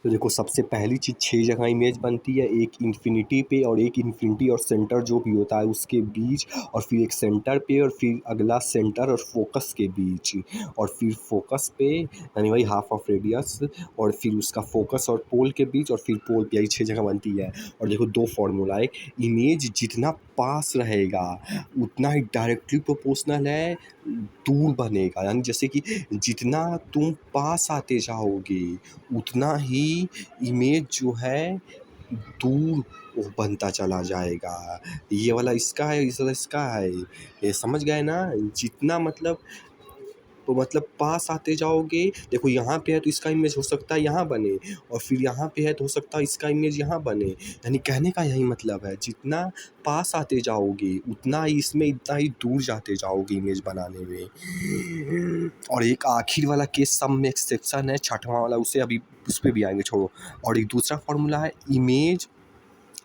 तो देखो सबसे पहली चीज़ 6 जगह इमेज बनती है, एक इन्फिनिटी पे और एक इन्फिनिटी और सेंटर जो भी होता है उसके बीच, और फिर एक सेंटर पे और फिर अगला सेंटर और फोकस के बीच, और फिर फोकस पे यानी वही हाफ ऑफ रेडियस, और फिर उसका फोकस और पोल के बीच, और फिर पोल पे, यही 6 जगह बनती है। और देखो 2 फॉर्मूला है, इमेज जितना पास रहेगा उतना ही डायरेक्टली प्रोपोर्शनल है दूर बनेगा, यानी जैसे कि जितना तुम पास आते जाओगे उतना ही इमेज जो है दूर वो बनता चला जाएगा। ये वाला इसका है, इस वाला इसका है, ये समझ गए ना? जितना मतलब पास आते जाओगे, देखो यहाँ पे है तो इसका इमेज हो सकता है यहाँ बने, और फिर यहाँ पे है तो हो सकता है इसका इमेज यहाँ बने। यानी कहने का यही मतलब है, जितना पास आते जाओगे उतना ही इसमें इतना ही दूर जाते जाओगे इमेज बनाने में। और एक आखिर वाला केस सब में एक्सेप्शन है, छठवां वाला, उसे अभी उस पर भी आएंगे, छोड़ो। और एक दूसरा फॉर्मूला है, इमेज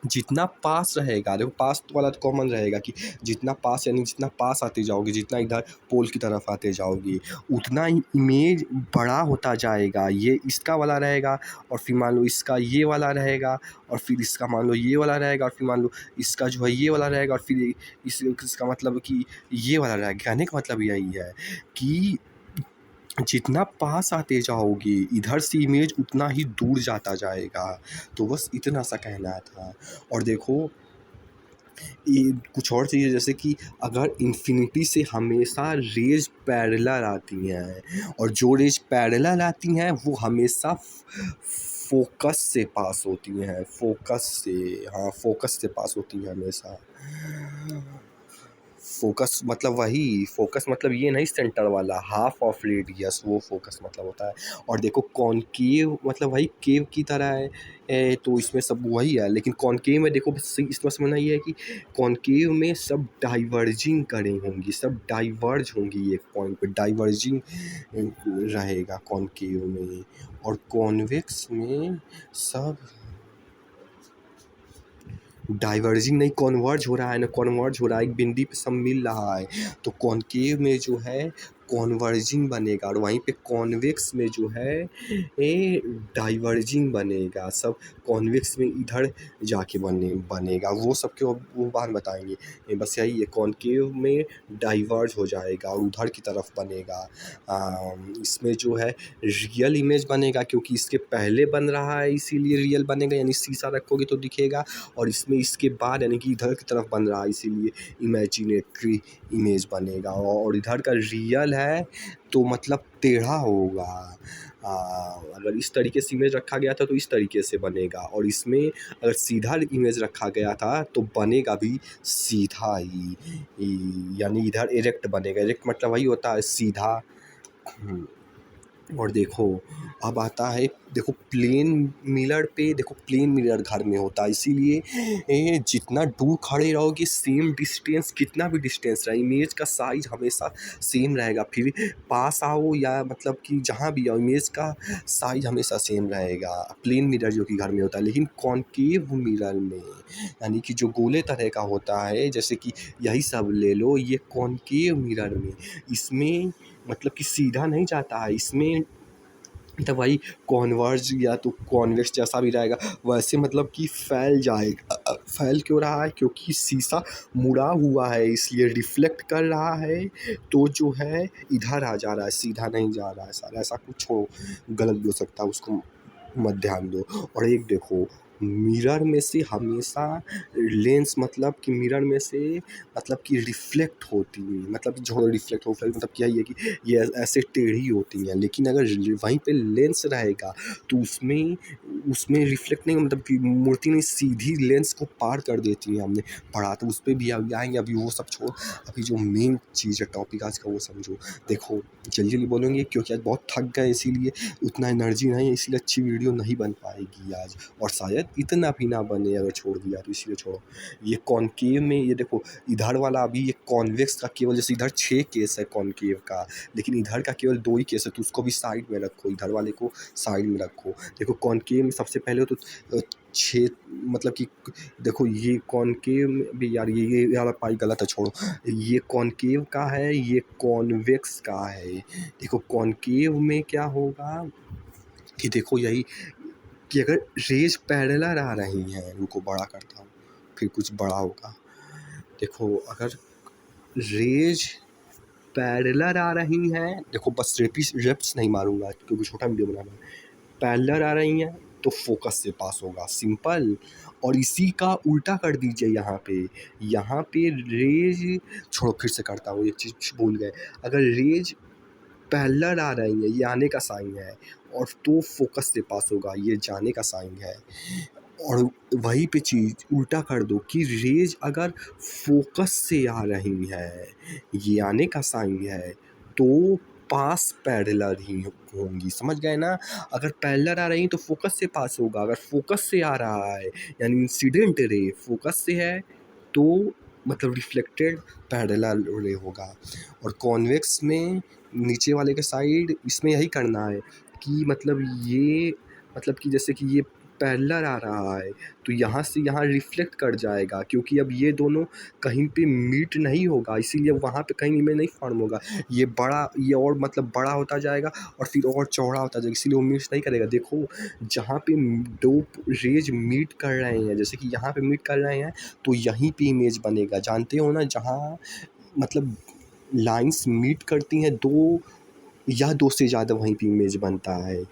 जितना पास रहेगा, देखो पास वाला तो कॉमन रहेगा कि जितना पास, यानी जितना पास आते जाओगे, जितना इधर पोल की तरफ आते जाओगे उतना ही इमेज बड़ा होता जाएगा। ये इसका वाला रहेगा, और फिर मान लो इसका ये वाला रहेगा, और फिर इसका मान लो ये वाला रहेगा, और फिर मान लो इसका जो है ये वाला रहेगा, और फिर इसका मतलब कि ये वाला रहेगा। कहने का मतलब यही है कि जितना पास आते जाओगे इधर से इमेज उतना ही दूर जाता जाएगा। तो बस इतना सा कहना था। और देखो ये कुछ और चीज़ें, जैसे कि अगर इन्फिनिटी से हमेशा रेज पैरेलल आती हैं, और जो रेज पैरेलल आती हैं वो हमेशा फोकस से पास होती हैं, फोकस से, हाँ फोकस से पास होती हैं हमेशा। फोकस मतलब वही, फोकस मतलब ये नहीं सेंटर वाला, हाफ ऑफ रेडियस, वो फोकस मतलब होता है। और देखो कॉनकेव मतलब वही केव की तरह है, तो इसमें सब वही है, लेकिन कॉनकेव में देखो इसमें समझना ये है कि कॉनकेव में सब डाइवर्जिंग करें होंगी, सब डाइवर्ज होंगी, एक पॉइंट पे डाइवर्जिंग रहेगा कॉनकेव में। और कॉन्वेक्स में सब डाइवर्जिंग नहीं, कॉन्वर्ज हो रहा है ना, कॉन्वर्ज हो रहा है, एक बिंदी पे सब मिल रहा है। तो कॉनकेव में जो है कॉन्वर्जिंग बनेगा, और वहीं पे कॉन्वेक्स में जो है ये डाइवर्जिंग बनेगा, सब कॉन्वेक्स में इधर जाके बनेगा। वो सब के वो बाद बताएंगे, ये बस यही है, कॉनकेव में डाइवर्ज हो जाएगा और उधर की तरफ बनेगा। इसमें जो है रियल इमेज बनेगा, क्योंकि इसके पहले बन रहा है इसीलिए रियल बनेगा, यानी शीशा रखोगे तो दिखेगा। और इसमें इसके बाद यानी कि इधर की तरफ बन रहा है इसीलिए इमेजिनेटरी इमेज बनेगा। और इधर का रियल है तो मतलब टेढ़ा होगा। अगर इस तरीके से इमेज रखा गया था तो इस तरीके से बनेगा, और इसमें अगर सीधा इमेज रखा गया था तो बनेगा भी सीधा ही, यानी इधर इरेक्ट बनेगा। इरेक्ट मतलब वही होता है सीधा। और देखो अब आता है, देखो प्लेन मिरर पे, देखो प्लेन मिरर घर में होता है, इसीलिए जितना दूर खड़े रहोगे सेम डिस्टेंस, कितना भी डिस्टेंस रहे इमेज का साइज हमेशा सेम रहेगा। फिर पास आओ या मतलब कि जहाँ भी आओ इमेज का साइज हमेशा सेम रहेगा, प्लेन मिरर जो कि घर में होता है। लेकिन कॉनकेव मिरर में यानी कि जो गोले तरह का होता है, जैसे कि यही सब ले लो, ये कॉनकेव मिरर में इसमें मतलब कि सीधा नहीं जाता है, इसमें मतलब वही कॉन्वर्ज या तो कॉन्वेक्स जैसा भी रहेगा वैसे, मतलब कि फैल जाएगा। फैल क्यों रहा है? क्योंकि शीशा मुड़ा हुआ है इसलिए रिफ्लेक्ट कर रहा है, तो जो है इधर आ जा रहा है, सीधा नहीं जा रहा है। सारा ऐसा कुछ हो, गलत भी हो सकता है, उसको मत ध्यान दो। और एक देखो मिरर में से हमेशा लेंस, मतलब कि मिरर में से मतलब कि रिफ्लेक्ट होती है, मतलब जो रिफ्लेक्ट हो मतलब क्या ये कि ये ऐसे टेढ़ी होती हैं, लेकिन अगर वहीं पे लेंस रहेगा तो उसमें रिफ्लेक्ट नहीं, मतलब कि मूर्ति नहीं, सीधी लेंस को पार कर देती है। हमने पढ़ा तो उस पर भी अभी आएंगे, अभी वो सब छोड़, अभी जो मेन चीज़ है टॉपिक आज का वो समझो। देखो जल्दी जल्दी बोलेंगे क्योंकि आज बहुत थक गए, इसीलिए उतना एनर्जी नहीं है, इसलिए अच्छी वीडियो नहीं बन पाएगी आज, और शायद इतना भी ना बने अगर छोड़ दिया तो, इसलिए छोड़ो। ये कॉनकेव में ये देखो इधर वाला अभी ये कॉन्वेक्स का केवल, जैसे इधर 6 केस है कॉनकेव का, लेकिन इधर का केवल 2 ही केस है, तो उसको भी साइड में रखो, इधर वाले को साइड में रखो। देखो कॉनकेव में सबसे पहले तो 6 मतलब कि देखो ये कॉनकेव में भी यार ये वाला पाई गलत है, छोड़ो। ये कॉनकेव का है, ये कॉन्वेक्स का है। देखो कॉनकेव में क्या होगा कि देखो यही कि अगर रेज पैरेलल आ रही हैं, उनको बड़ा करता हूँ फिर कुछ बड़ा होगा। देखो अगर रेज पैरेलल आ रही हैं, देखो बस रेप्स नहीं मारूंगा क्योंकि छोटा वीडियो बनाना है। पैरेलल आ रही हैं तो फोकस से पास होगा, सिंपल। और इसी का उल्टा कर दीजिए यहाँ पे रेज, छोड़ो फिर से करता हूँ, एक चीज़ भूल गए। अगर रेज पैरेलल आ रही है, ये आने का साइन है, और तो फोकस से पास होगा, ये जाने का साइन है। और वहीं पे चीज़ उल्टा कर दो कि रेज अगर फोकस से आ रही है, ये आने का साइन है, तो पास पैरेलल ही होंगी, समझ गए ना। अगर पैरेलल आ रही तो फोकस से पास होगा, अगर फोकस से आ रहा है यानी इंसिडेंट रे फोकस से है तो मतलब रिफ्लेक्टेड पैरेलल रे होगा। और कॉन्वेक्स में नीचे वाले के साइड इसमें यही करना है कि मतलब कि जैसे कि ये पैरेलल आ रहा है तो यहाँ से यहाँ रिफ्लेक्ट कर जाएगा, क्योंकि अब ये दोनों कहीं पे मीट नहीं होगा, इसीलिए वहाँ पे कहीं इमेज नहीं फॉर्म होगा। ये और मतलब बड़ा होता जाएगा और फिर और चौड़ा होता जाएगा, इसीलिए वो मीट नहीं करेगा। देखो जहाँ पे दो रेज मीट कर रहे हैं, जैसे कि यहाँ पे मीट कर रहे हैं तो यहीं पे इमेज बनेगा, जानते हो ना। जहाँ मतलब लाइंस मीट करती हैं दो या दो से ज़्यादा, वहीं पे इमेज बनता है।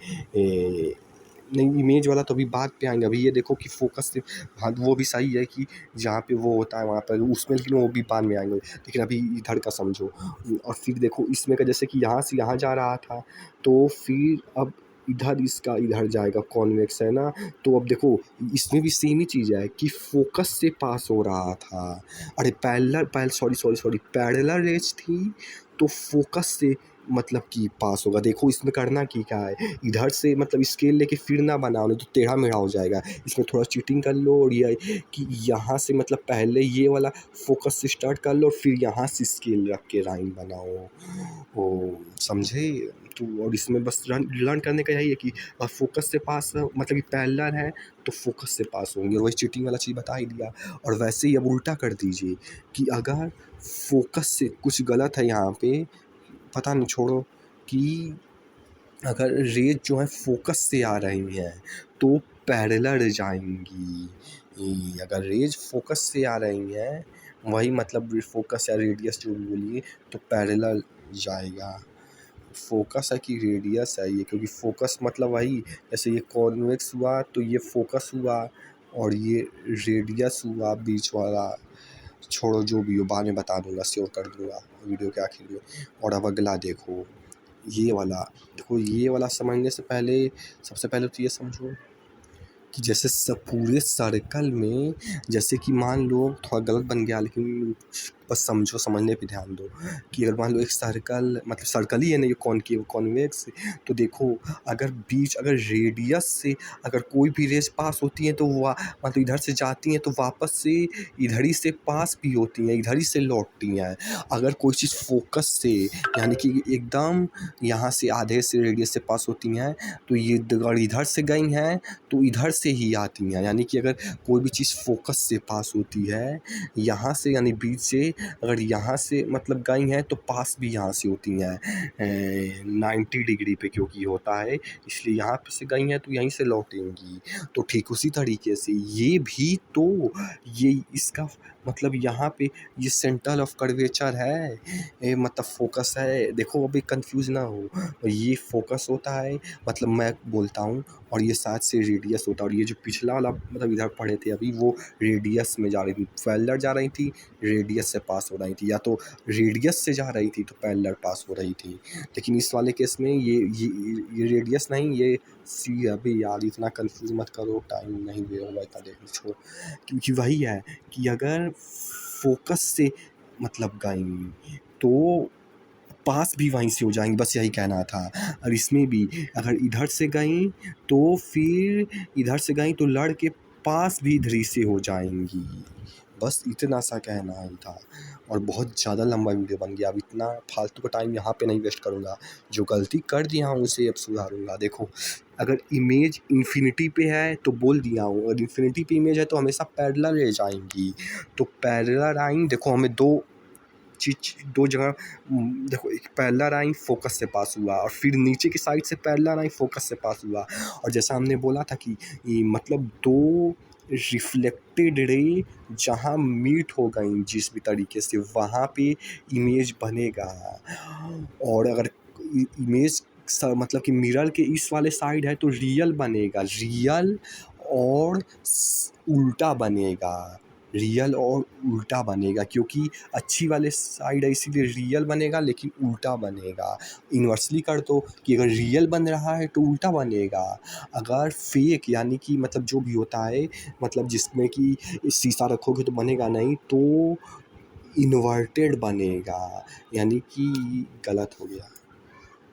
नहीं, इमेज वाला तो अभी बाद पे आएंगे। अभी ये देखो कि फोकस से, हाँ वो भी सही है कि जहाँ पे वो होता है वहाँ पर उसमें, लेकिन वो भी बाद में आएंगे। लेकिन अभी इधर का समझो। और फिर देखो इसमें का जैसे कि यहाँ से यहाँ जा रहा था तो फिर अब इधर इसका इधर जाएगा, कॉन्वेक्स है ना। तो अब देखो इसमें भी सेम ही चीज़ है कि फोकस से पास हो रहा था। अरे पैरेलल रेज थी तो फोकस से मतलब कि पास होगा। देखो इसमें करना की क्या है, इधर से मतलब स्केल लेके फिर ना बनाओ, नहीं तो टेढ़ा मेढ़ा हो जाएगा। इसमें थोड़ा चीटिंग कर लो और ये कि यहाँ से मतलब पहले ये वाला फोकस से स्टार्ट कर लो, फिर यहाँ से स्केल रख के लाइन बनाओ। ओ समझे। तो और इसमें बस लर्न करने का यही है कि फोकस से पास मतलब कि पैरेलल है तो फोकस से पास होंगे, और वही चीटिंग वाला चीज़ बता ही दिया। और वैसे ही अब उल्टा कर दीजिए कि अगर फोकस से कुछ गलत है यहाँ पे, पता नहीं छोड़ो, कि अगर रेज जो है फोकस से आ रही हैं तो पैरेलल जाएंगी। अगर रेज फोकस से आ रही हैं, वही मतलब फोकस या रेडियस जो भी बोलिए, तो पैरेलल जाएगा। फोकस है कि रेडियस है ये, क्योंकि फोकस मतलब वही, जैसे ये कॉन्वेक्स हुआ तो ये फोकस हुआ, और ये रेडियस हुआ बीच वाला। छोड़ो जो भी हो, बाद में बता दूंगा, श्योर कर दूंगा वीडियो के आखिर में। और अब अगला देखो, ये वाला देखो, ये वाला समझने से पहले सबसे पहले तो ये समझो कि जैसे पूरे सर्कल में, जैसे कि मान लो थोड़ा गलत बन गया लेकिन बस समझो, समझने पे ध्यान दो कि अगर मान लो एक सर्कल, मतलब सर्कल ही है ना ये कॉनकेव कॉन्वेक्स, तो देखो अगर रेडियस से अगर कोई भी रेस पास होती है तो मतलब इधर से जाती हैं तो वापस से इधर ही से पास भी होती हैं, इधर ही से लौटती हैं। अगर कोई चीज़ फोकस से यानी कि एकदम यहाँ से आधे से रेडियस से पास होती हैं तो ये अगर इधर से गई हैं तो इधर से ही आती हैं। यानी कि अगर कोई भी चीज़ फोकस से पास होती है यहाँ से, यानी बीच से अगर यहाँ से मतलब गई हैं तो पास भी यहाँ से होती हैं 90 डिग्री पे, क्योंकि होता है इसलिए यहाँ पे से गई हैं तो यहीं से लौटेंगी। तो ठीक उसी तरीके से ये भी तो, ये इसका मतलब यहाँ पे ये सेंटर ऑफ कर्वेचर है, मतलब फोकस है। देखो अभी कंफ्यूज ना हो, ये फोकस होता है मतलब मैं बोलता हूँ, और ये साथ से रेडियस होता है। और ये जो पिछला वाला मतलब इधर पढ़े थे अभी, वो रेडियस में जा रही थी, पैरेलल जा रही थी, रेडियस से पास हो रही थी, या तो रेडियस से जा रही थी तो पैरेलल पास हो रही थी। लेकिन इस वाले केस में ये रेडियस नहीं, ये सी। अभी यार इतना कंफ्यूज मत करो, टाइम नहीं वे होगा इतना देखने, छोड़ो। क्योंकि वही है कि अगर फोकस से मतलब गई तो पास भी वहीं से हो जाएंगी, बस यही कहना था। और इसमें भी अगर इधर से गई तो फिर इधर से गई तो लड़ के पास भी इधर ही से हो जाएंगी, बस इतना सा कहना ही था। और बहुत ज़्यादा लंबा वीडियो बन गया, अब इतना फालतू का टाइम यहाँ पे नहीं वेस्ट करूँगा। जो गलती कर दिया हूँ उसे अब सुधारूँगा। देखो अगर इमेज इन्फिनिटी पे है तो बोल दिया हूँ, अगर इन्फिनिटी पे इमेज है तो हमेशा पैरेलल रह जाएंगी। तो पैरेलल आएंगी, देखो हमें दो चीज दो जगह देखो, एक पैरेलल आई फोकस से पास हुआ और फिर नीचे की साइड से पैरेलल आई फोकस से पास हुआ। और जैसा हमने बोला था कि मतलब दो रिफ्लेक्टेड रे जहाँ मीट हो गई जिस भी तरीके से, वहाँ पे इमेज बनेगा। और अगर इमेज मतलब कि मिरर के इस वाले साइड है तो रियल बनेगा, रियल और उल्टा बनेगा, रियल और उल्टा बनेगा, क्योंकि अच्छी वाले साइड है इसीलिए रियल बनेगा लेकिन उल्टा बनेगा। इन्वर्सली कर दो कि अगर रियल बन रहा है तो उल्टा बनेगा, अगर फेक यानी कि मतलब जो भी होता है मतलब जिसमें कि शीशा रखोगे तो बनेगा नहीं, तो इन्वर्टेड बनेगा, यानी कि गलत हो गया।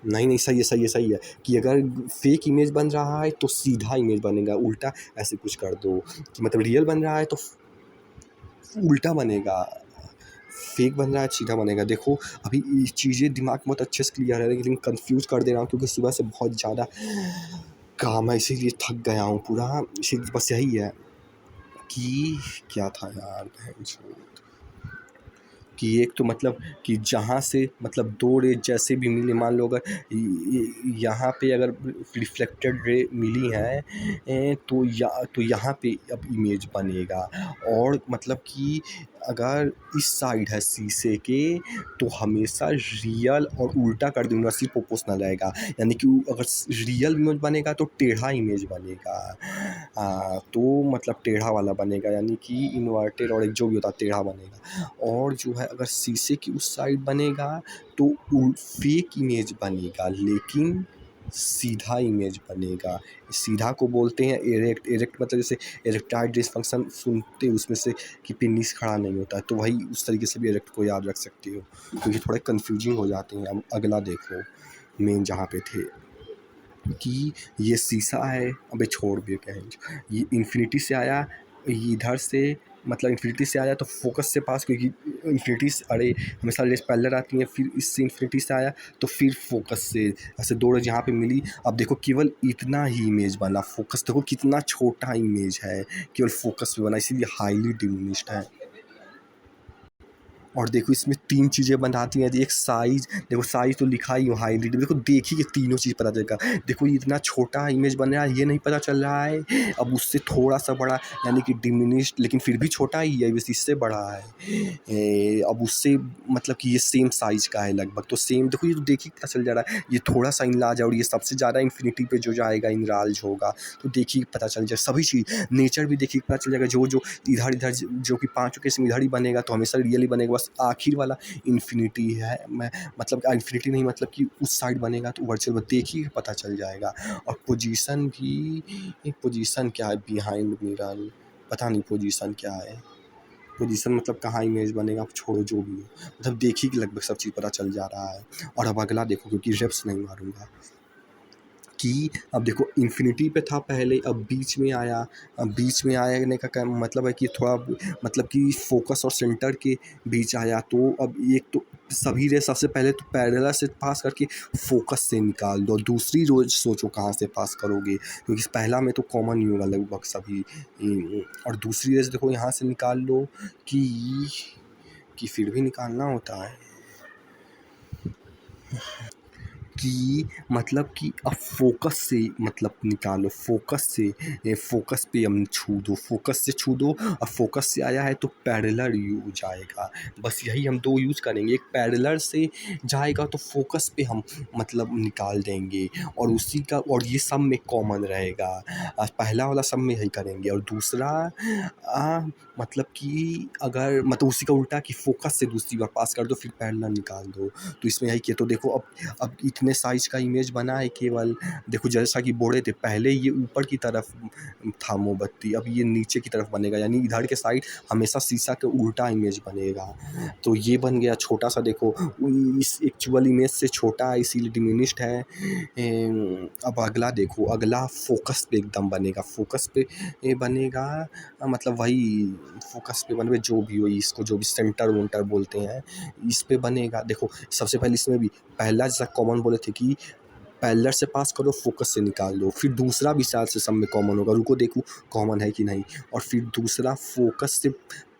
नहीं नहीं, सही है सही है सही है कि अगर फेक इमेज बन रहा है तो सीधा इमेज बनेगा, उल्टा ऐसे कुछ कर दो कि मतलब रियल बन रहा है तो उल्टा बनेगा, फेक बन रहा है सीधा बनेगा। देखो अभी ये चीज़ें दिमाग में बहुत अच्छे से क्लियर है लेकिन कंफ्यूज कर दे रहा हूँ क्योंकि सुबह से बहुत ज़्यादा काम है इसीलिए थक गया हूँ पूरा। इसीलिए बस यही है कि क्या था यार कि एक तो मतलब कि जहाँ से मतलब दो रे जैसे भी मिले, मान लो अगर यहाँ पे अगर रिफ्लेक्टेड रे मिली हैं तो यहाँ पे अब इमेज बनेगा। और मतलब कि अगर इस साइड है शीशे के तो हमेशा रियल और उल्टा कर दूंगा, सिर्फ प्रोपोर्शनल रहेगा, यानी कि अगर रियल इमेज बनेगा तो टेढ़ा इमेज बनेगा। तो मतलब टेढ़ा वाला बनेगा, यानी कि इन्वर्टेड और एक जो भी होता है टेढ़ा बनेगा। और जो है अगर शीशे की उस साइड बनेगा तो फेक इमेज बनेगा लेकिन सीधा इमेज बनेगा। सीधा को बोलते हैं एरेक्ट, एरेक्ट मतलब जैसे एरेक्टाइल डिसफंक्शन सुनते हैं उसमें से कि पेनिस खड़ा नहीं होता है, तो वही उस तरीके से भी एरेक्ट को याद रख सकते हो क्योंकि थोड़े कन्फ्यूजिंग हो जाते हैं। अब अगला देखो मेन जहाँ पे थे कि ये शीशा है, अबे छोड़ दे कहीं, ये इन्फिनिटी से आया, ये इधर से मतलब इन्फिनिटी से आया तो फोकस से पास, क्योंकि इन्फिनिटी अरे हमेशा रेस पैरेलल आती हैं, फिर इससे इन्फिनिटी से आया तो फिर फोकस से, ऐसे दो रेस जहाँ पे मिली। अब देखो केवल इतना ही इमेज बना, फोकस देखो कितना छोटा इमेज है, केवल फोकस पे बना, इसीलिए हाईली डिमिनिश्ड है। और देखो इसमें तीन चीज़ें बनाती हैं, एक साइज, देखो साइज तो लिखा ही हो हाईली, देखो देखिए कि तीनों चीज़ पता चलेगा। देखो ये इतना छोटा इमेज बन रहा है ये नहीं पता चल रहा है, अब उससे थोड़ा सा बड़ा यानी कि डिमिनिश्ड लेकिन फिर भी छोटा ही है, बस इससे बड़ा है। अब उससे मतलब कि ये सेम साइज का है लगभग, तो सेम देखो ये तो देखिए पता चल जा रहा है, ये थोड़ा सा इनलार्ज है और ये सबसे ज़्यादा इन्फिनिटी पे जो जाएगा इनलार्ज होगा, तो देखिए पता चल जाए सभी चीज़, नेचर भी देखिए पता चल जाएगा। जो जो इधर इधर जो कि पाँचों किस्म इधर ही बनेगा तो हमेशा रियल ही बनेगा, बस आखिर वाला इन्फिनिटी है, मैं मतलब इन्फिनिटी नहीं मतलब कि उस साइड बनेगा तो वर्चुअल देखिए पता चल जाएगा। और पोजीशन भी, पोजीशन क्या है बिहाइंड मिरर, पता नहीं पोजीशन क्या है, पोजीशन मतलब कहाँ इमेज बनेगा, आप छोड़ो जो भी हो, मतलब देखिए कि लगभग सब चीज़ पता चल जा रहा है। और अब अगला देखो क्योंकि रेप्स नहीं मारूंगा कि अब देखो इन्फिनिटी पे था पहले, अब बीच में आया, अब बीच में आने का क्या मतलब है कि थोड़ा मतलब कि फोकस और सेंटर के बीच आया, तो अब एक तो सभी रे सबसे पहले तो पैरेलल से पास करके फोकस से निकाल दो, दूसरी रोज सोचो कहाँ से पास करोगे क्योंकि पहला में तो कॉमन ही होगा लगभग सभी। और दूसरी रेस देखो यहाँ से निकाल लो कि फिर भी निकालना होता है कि मतलब कि अब फोकस से मतलब निकालो, फोकस से, फोकस पे हम छू दो, फोकस से छू दो, और फोकस से आया है तो पैरेलल यूज आएगा, बस यही हम दो यूज करेंगे, एक पैरेलल से जाएगा तो फोकस पे हम मतलब निकाल देंगे और उसी का, और ये सब में कॉमन रहेगा। पहला वाला सब में यही करेंगे और दूसरा मतलब कि अगर मतलब उसी का उल्टा कि फोकस से दूसरी बार पास कर दो फिर पैरेलल निकाल दो, तो इसमें यही किया। तो देखो अब इतने साइज का इमेज बना है केवल, देखो जैसा कि बोले थे पहले ये ऊपर की तरफ था मोमबत्ती, अब ये नीचे की तरफ बनेगा, यानी इधर के साइड हमेशा शीशा के उल्टा इमेज बनेगा। तो ये बन गया छोटा सा, देखो इस एक्चुअल इमेज से छोटा है इसीलिए डिमिनिश्ड है। अब अगला देखो, अगला फोकस पे एकदम बनेगा, फोकस पे ये बनेगा, मतलब वही फोकस पे बने जो भी हो, इसको जो भी सेंटर वोंटर बोलते हैं इस पे बनेगा। देखो सबसे पहले इसमें भी पहला जैसा कॉमन बोले थे कि पैरेलल से पास करो फोकस से निकाल दो, फिर दूसरा भी शायद से सब में कॉमन होगा, रुको देखूँ कॉमन है कि नहीं, और फिर दूसरा फोकस से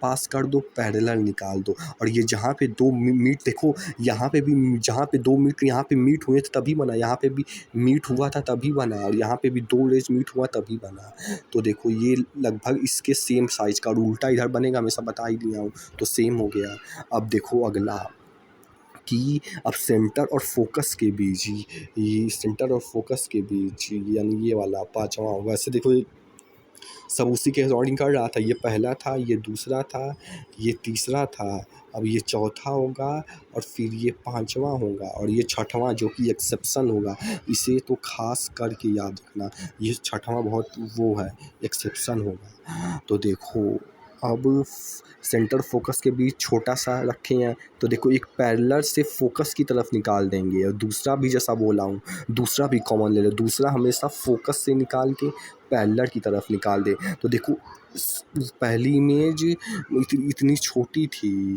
पास कर दो, पैरेलल निकाल दो। और ये जहाँ पे दो मीट देखो, यहाँ पे भी जहाँ पे दो मीट यहाँ पे मीट हुए थे तभी बना, यहाँ पे भी मीट हुआ था तभी बना, और यहाँ पे भी 2 रेज मीट हुआ तभी बना। तो देखो ये लगभग इसके सेम साइज़ का, और उल्टा इधर बनेगा, हमेशा बता ही दिया हूँ, तो सेम हो गया। अब देखो अगला कि अब सेंटर और फोकस के बीच, ये सेंटर और फोकस के बीच, यानी ये वाला पाँचवा, वैसे देखो सब उसी के अकॉर्डिंग कर रहा था। ये पहला था, ये दूसरा था, ये तीसरा था, अब ये चौथा होगा, और फिर ये पांचवा होगा, और ये छठवां जो कि एक्सेप्शन होगा। इसे तो खास करके याद रखना, ये छठवां बहुत वो है, एक्सेप्शन होगा। तो देखो अब सेंटर फोकस के बीच छोटा सा रखे हैं, तो देखो एक पैरेलल से फोकस की तरफ निकाल देंगे, और दूसरा भी जैसा बोला हूँ, दूसरा भी कॉमन ले लो, दूसरा हमेशा फोकस से निकाल के पैरेलल की तरफ निकाल दे। तो देखो पहली इमेज इतनी छोटी थी,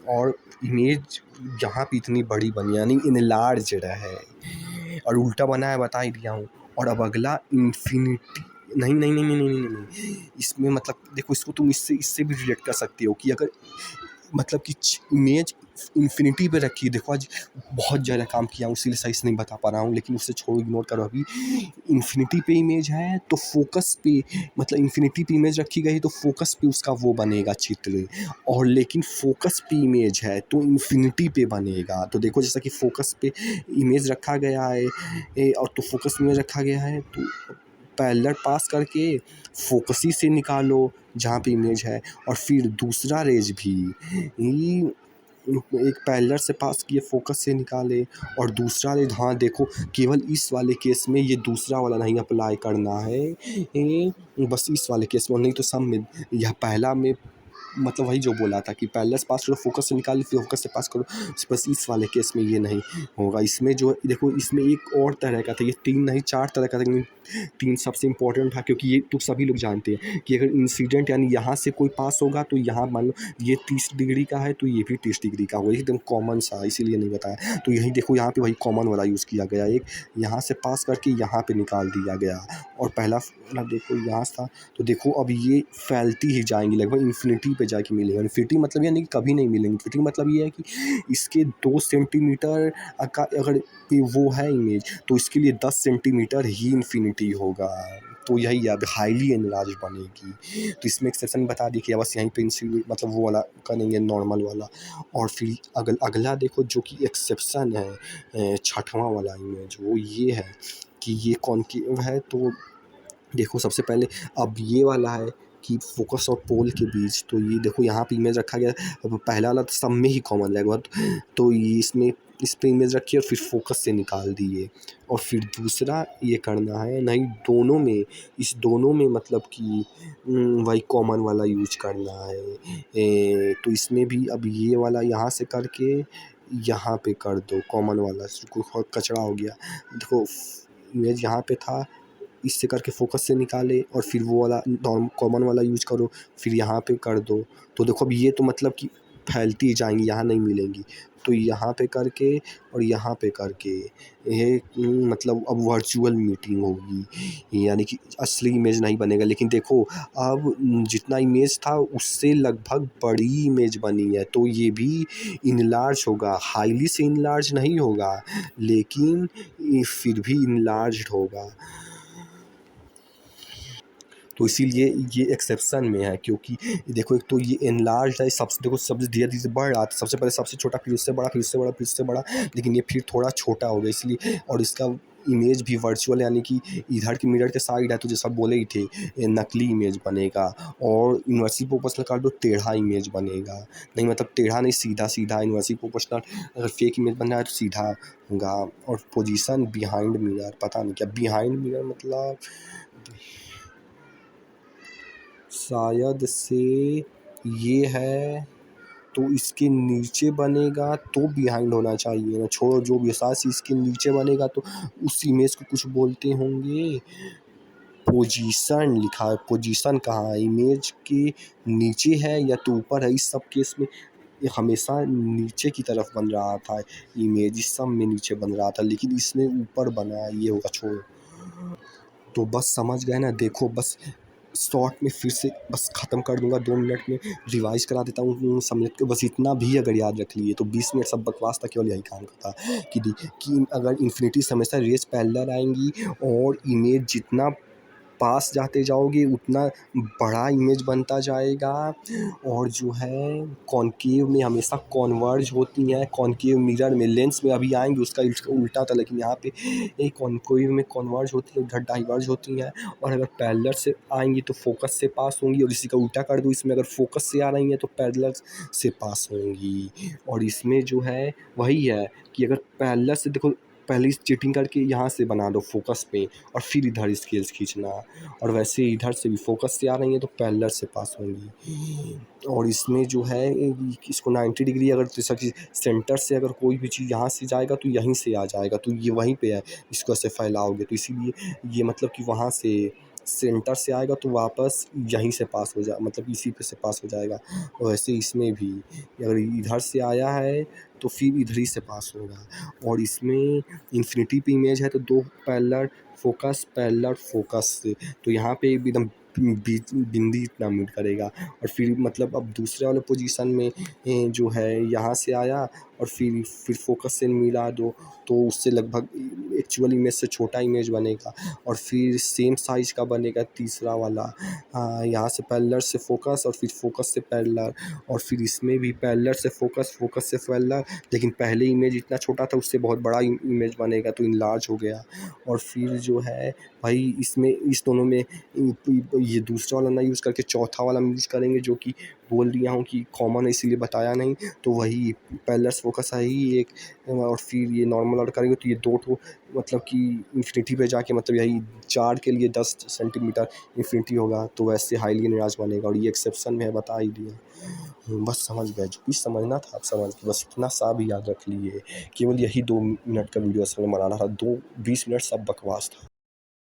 और इमेज यहाँ पे इतनी बड़ी बनी, यानी इनलार्ज्ड है, और उल्टा बना है, बता ही दिया हूँ। और अब अगला इन्फिनिटी, नहीं नहीं नहीं नहीं नहीं नहीं नहीं, इसमें मतलब देखो, इसको तुम इससे भी रिलेट कर सकते हो कि अगर मतलब कि इमेज इन्फिनिटी पे रखी है। देखो आज बहुत ज़्यादा काम किया हूँ, इसीलिए सही से नहीं बता पा रहा हूँ, लेकिन उससे छोड़ो, इग्नोर करो। अभी इन्फिनिटी पे इमेज है तो फोकस पे, मतलब इन्फिनिटी पे इमेज रखी गई तो फोकस पे उसका वो बनेगा चित्र, और लेकिन फोकस पे इमेज है तो इन्फिनिटी पे बनेगा। तो देखो जैसा कि फोकस पे इमेज रखा गया है, और तो फोकस पे इमेज रखा गया है, तो पैरेलल पास करके फोकसी से निकालो जहाँ पे इमेज है, और फिर दूसरा रेज भी एक पैरेलल से पास किए, फोकस से निकाले, और दूसरा रेज, हाँ देखो केवल इस वाले केस में ये दूसरा वाला नहीं अप्लाई करना है, बस इस वाले केस में, नहीं तो सब में यह पहला में मतलब वही जो बोला था कि पैरेलल से पास करो, फोकस से निकालो, फिर फोकस से पास करो, बस इस वाले केस में ये नहीं होगा। इसमें जो देखो, इसमें एक और तरह का था, ये 3 नहीं 4 तरह का था, लेकिन 3 सबसे इम्पोर्टेंट था, क्योंकि ये तो सभी लोग जानते हैं कि अगर इंसिडेंट यानी यहाँ से कोई पास होगा तो यहाँ मान लो ये 30 डिग्री का है तो ये भी 30 डिग्री का होगा, एकदम कॉमन सा, इसीलिए नहीं बताया। तो यही देखो यहाँ पे वही कॉमन वाला यूज़ किया गया, एक यहाँ से पास करके यहाँ पे निकाल दिया गया, और पहला वाला देखो यहाँ था। तो देखो अब ये फैलती ही जाएंगी, लगभग इन्फिनिटी पे जाके मिलेगा। इन्फिनिटी मतलब ये नहीं कि कभी नहीं मिलेंगे, इन्फिनिटी मतलब ये है कि इसके 2 सेंटीमीटर का अगर वो है इमेज, तो इसके लिए 10 सेंटीमीटर ही इन्फिनिटी होगा। तो यही अब हाईली एनलार्ज बनेगी। तो इसमें एक्सेप्शन बता दी कि बस यहीं पे मतलब वो वाला करेंगे, नॉर्मल वाला। और फिर अगला देखो जो कि एक्सेप्शन है, छठवां वाला इमेज, वो ये है कि ये कॉनकेव है। तो देखो सबसे पहले अब ये वाला है कि फोकस और पोल के बीच, तो ये देखो यहाँ पे इमेज रखा गया। अब पहला वाला तो सब में ही कॉमन लगेगा, तो ये इसमें इस पे इमेज रखी और फिर फोकस से निकाल दिए, और फिर दूसरा ये करना है, नहीं दोनों में, इस दोनों में मतलब कि वही कॉमन वाला यूज करना है। तो इसमें भी अब ये वाला यहाँ से करके यहाँ पे कर दो, कॉमन वाला कचरा हो गया। देखो इमेज यहाँ पे था, इससे करके फोकस से निकाले, और फिर वो वाला कॉमन वाला यूज करो, फिर यहाँ पे कर दो। तो देखो अब ये तो मतलब कि फैलती ही जाएंगी, यहाँ नहीं मिलेंगी, तो यहाँ पे करके और यहाँ पे करके ये मतलब अब वर्चुअल मीटिंग होगी, यानी कि असली इमेज नहीं बनेगा। लेकिन देखो अब जितना इमेज था उससे लगभग बड़ी इमेज बनी है, तो ये भी इनलार्ज होगा, हाईली से इनलार्ज नहीं होगा, लेकिन ये फिर भी इनलार्ज होगा। तो इसीलिए ये एक्सेप्शन में है, क्योंकि देखो एक तो ये एनलार्ज है, सबसे देखो सबसे धीरे धीरे बढ़ रहा था, सबसे पहले सबसे छोटा, फिर उससे बड़ा, फिर उससे बड़ा, फिर उससे बड़ा, लेकिन ये फिर थोड़ा छोटा हो गया इसलिए। और इसका इमेज भी वर्चुअल, यानी कि इधर की मिरर के साइड है, तो जैसा बोले ही थे ये नकली इमेज बनेगा। और यूनिवर्सिटी प्रोपोर्शनल कर दो, टेढ़ा इमेज बनेगा, नहीं मतलब टेढ़ा नहीं, सीधा सीधा। यूनिवर्सिटी प्रोपोर्शनल अगर फेक इमेज बनना है तो सीधा होगा। और पोजीशन बिहाइंड मिरर, पता नहीं क्या बिहाइंड मिरर मतलब, शायद से ये है, तो इसके नीचे बनेगा तो बिहाइंड होना चाहिए ना, छोड़ो जो भी, साथ ही इसके नीचे बनेगा तो उस इमेज को कुछ बोलते होंगे, पोजीशन लिखा है। पोजीशन कहाँ है, इमेज के नीचे है या तो ऊपर है, इस सब केस में ये हमेशा नीचे की तरफ बन रहा था इमेज, इस सब में नीचे बन रहा था, लेकिन इसमें ऊपर बना है, ये होगा, छोड़ो। तो बस समझ गए ना, देखो बस शॉर्ट में फिर से बस ख़त्म कर दूंगा 2 मिनट में, रिवाइज करा देता हूँ समझ के। बस इतना भी अगर याद रख लिए तो 20 मिनट सब बकवास था, केवल यही काम का था कि अगर इन्फिनिटी से हमेशा रेस पैरेलल आएंगी और इमेज जितना पास जाते जाओगे उतना बड़ा इमेज बनता जाएगा, और जो है कॉनकेव में हमेशा कॉन्वर्ज होती हैं, कॉनकेव मिरर में लेंस में अभी आएंगे उसका उल्टा था, लेकिन यहाँ पे एक कॉनकेव में कॉन्वर्ज होती है, उधर डाइवर्ज होती हैं। और अगर पैरेलल से आएंगी तो फोकस से पास होंगी, और इसी का उल्टा कर दूँ, इसमें अगर फोकस से आ रही हैं तो पैरेलल से पास होंगी। और इसमें जो है वही है कि अगर पैरेलल से देखो, पहले चीटिंग करके यहाँ से बना दो फोकस पे और फिर इधर स्केल्स खींचना, और वैसे इधर से भी फोकस से आ रही हैं तो पैरेलल से पास होंगी। और इसमें जो है इसको 90 डिग्री अगर जैसा कि सेंटर से अगर कोई भी चीज़ यहाँ से जाएगा तो यहीं से आ जाएगा, तो ये वहीं पे है, इसको ऐसे फैलाओगे तो इसीलिए ये मतलब कि वहाँ से सेंटर से आएगा तो वापस यहीं से पास हो मतलब इसी पे से पास हो जाएगा। वैसे इसमें भी अगर इधर से आया है तो फिर इधर ही से पास होगा। और इसमें इन्फिनिटी पे इमेज है तो 2 पैरेलल फोकस से, तो यहाँ पे एकदम बिंदी इतना मूव करेगा। और फिर मतलब अब दूसरे वाले पोजीशन में जो है यहाँ से आया और फिर फोकस से मिला दो तो उससे लगभग एक्चुअल इमेज से छोटा इमेज बनेगा। और फिर सेम साइज़ का बनेगा तीसरा वाला, यहाँ से पैरेलल से फोकस और फिर फोकस से पैरेलल, और फिर इसमें भी पैरेलल से फोकस, फोकस से पैरेलल, लेकिन पहले इमेज इतना छोटा था उससे बहुत बड़ा इमेज बनेगा तो इनलार्ज हो गया। और फिर जो है भाई इसमें इस दोनों में ये दूसरा वाला ना यूज़ करके चौथा वाला यूज़ करेंगे, जो कि बोल दिया हूँ कि कॉमन है इसीलिए बताया नहीं। तो वही पैरेलल फोकस है ही एक, और फिर ये नॉर्मल ऑर्डर करेंगे तो ये 2 ठो मतलब कि इन्फिनिटी पे जाके मतलब यही 4 के लिए 10 सेंटीमीटर इन्फिनिटी होगा तो वैसे हाईली एनलार्ज बनेगा। और ये एक्सेप्शन में है, बता ही दिया। बस समझ गए, जो भी समझना था आप समझ गए, बस इतना सा भी याद रख लिए। केवल यही 2 मिनट का वीडियो असल में बनाना था, 20 मिनट सब बकवास था।